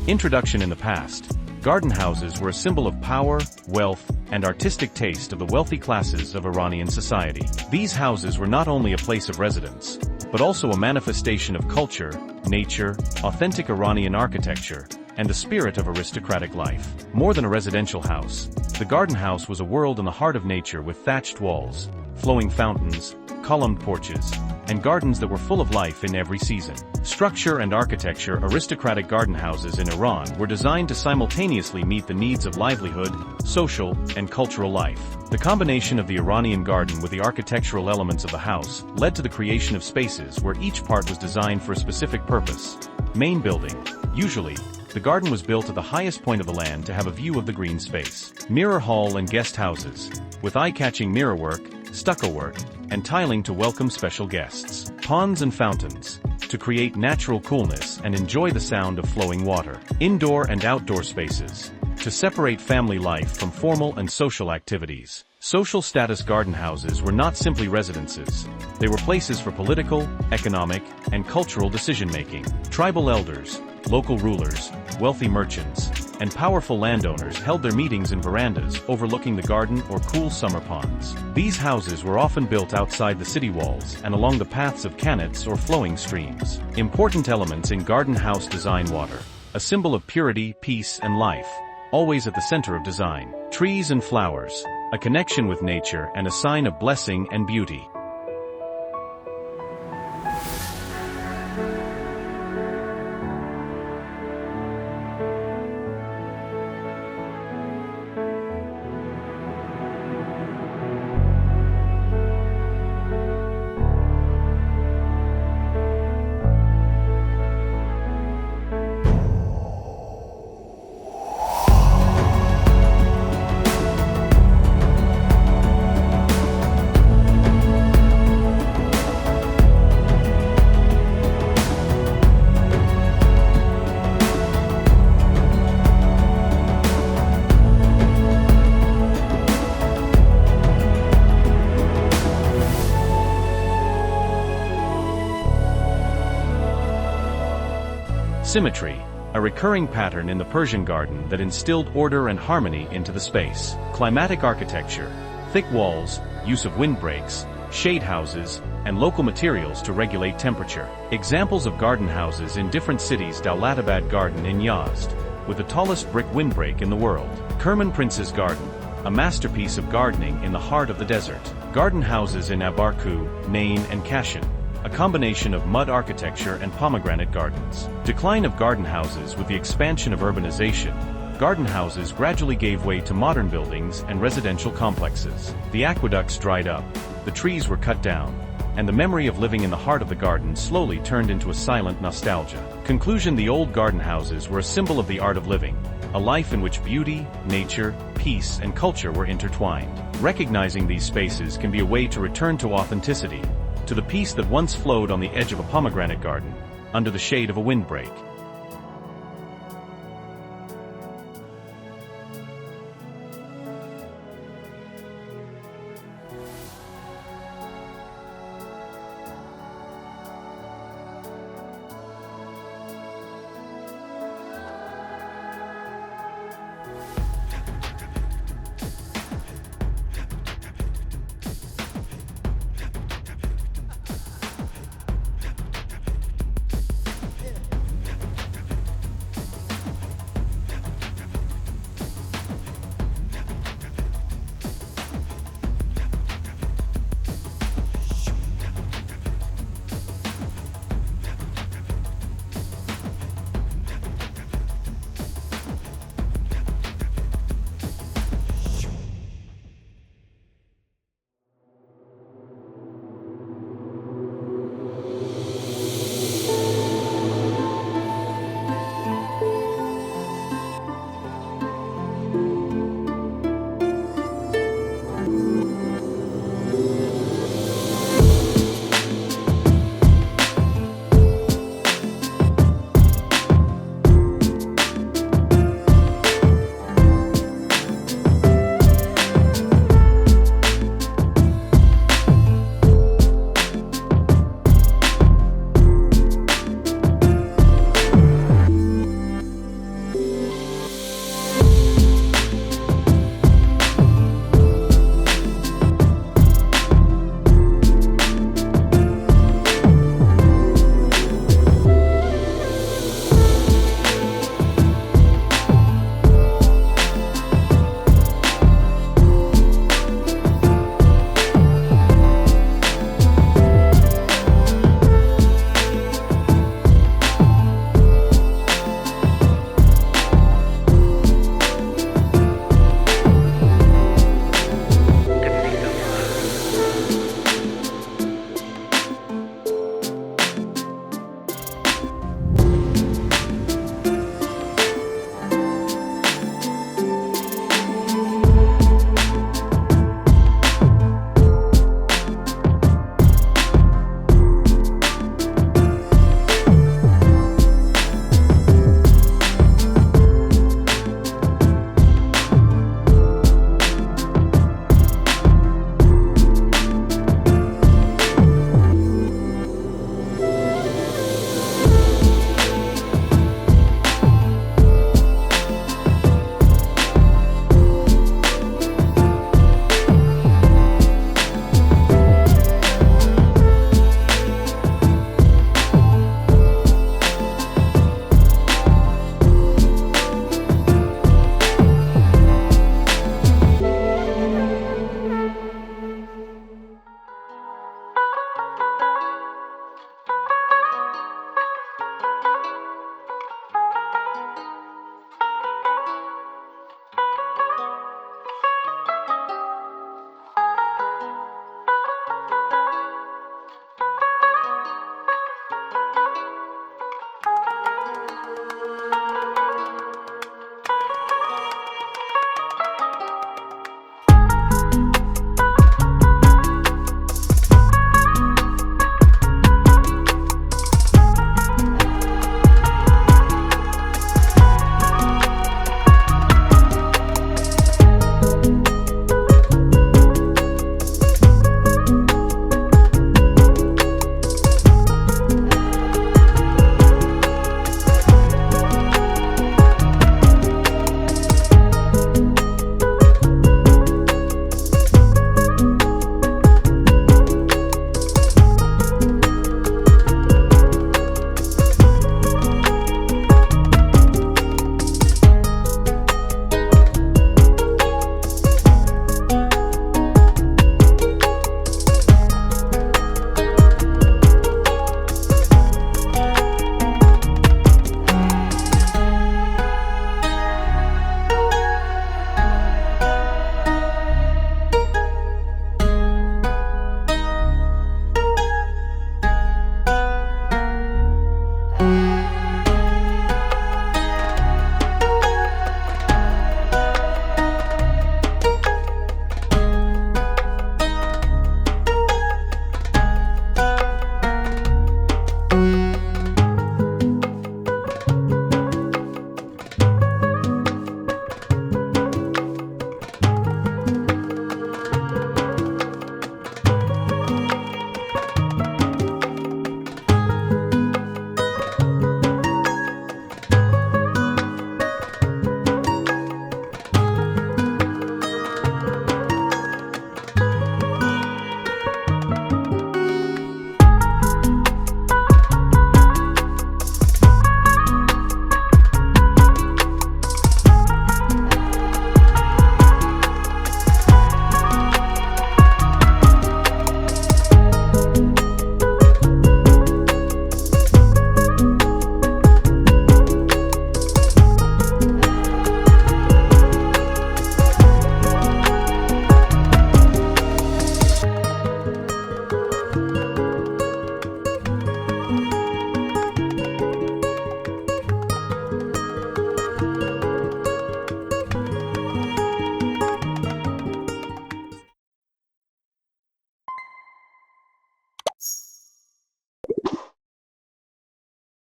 Introduction. In the past, garden houses were a symbol of power, wealth, and artistic taste of the wealthy classes of Iranian society. These houses were not only a place of residence, but also a manifestation of culture, nature, authentic Iranian architecture, and the spirit of aristocratic life. More than a residential house, the garden house was a world in the heart of nature with thatched walls, flowing fountains, columned porches, and gardens that were full of life in every season. Structure and architecture. Aristocratic garden houses in Iran were designed to simultaneously meet the needs of livelihood, social, and cultural life. The combination of the Iranian garden with the architectural elements of the house led to the creation of spaces where each part was designed for a specific purpose. Main building. Usually, the garden was built at the highest point of the land to have a view of the green space. Mirror hall and guest houses, with eye-catching mirrorwork, stucco work, and tiling to welcome special guests. Ponds and fountains, to create natural coolness and enjoy the sound of flowing water. Indoor and outdoor spaces, to separate family life from formal and social activities. Social status. Garden houses were not simply residences. They were places for political, economic, and cultural decision-making. Tribal elders, local rulers, wealthy merchants, and powerful landowners held their meetings in verandas overlooking the garden or cool summer ponds. These houses were often built outside the city walls and along the paths of qanats or flowing streams. Important elements in garden house design. Water, a symbol of purity, peace, and life, always at the center of design. Trees and flowers, a connection with nature and a sign of blessing and beauty. Symmetry, a recurring pattern in the Persian garden that instilled order and harmony into the space. Climatic architecture, thick walls, use of windbreaks, shade houses, and local materials to regulate temperature. Examples of garden houses in different cities. Dawlatabad Garden in Yazd, with the tallest brick windbreak in the world. Kerman Prince's Garden, a masterpiece of gardening in the heart of the desert. Garden houses in Abarkooh, Nain, and Kashan, a combination of mud architecture and pomegranate gardens. Decline of garden houses. With the expansion of urbanization, garden houses gradually gave way to modern buildings and residential complexes. The aqueducts dried up, the trees were cut down, and the memory of living in the heart of the garden slowly turned into a silent nostalgia. Conclusion. The old garden houses were a symbol of the art of living, a life in which beauty, nature, peace, and culture were intertwined. Recognizing these spaces can be a way to return to authenticity, to the peace that once flowed on the edge of a pomegranate garden, under the shade of a windbreak.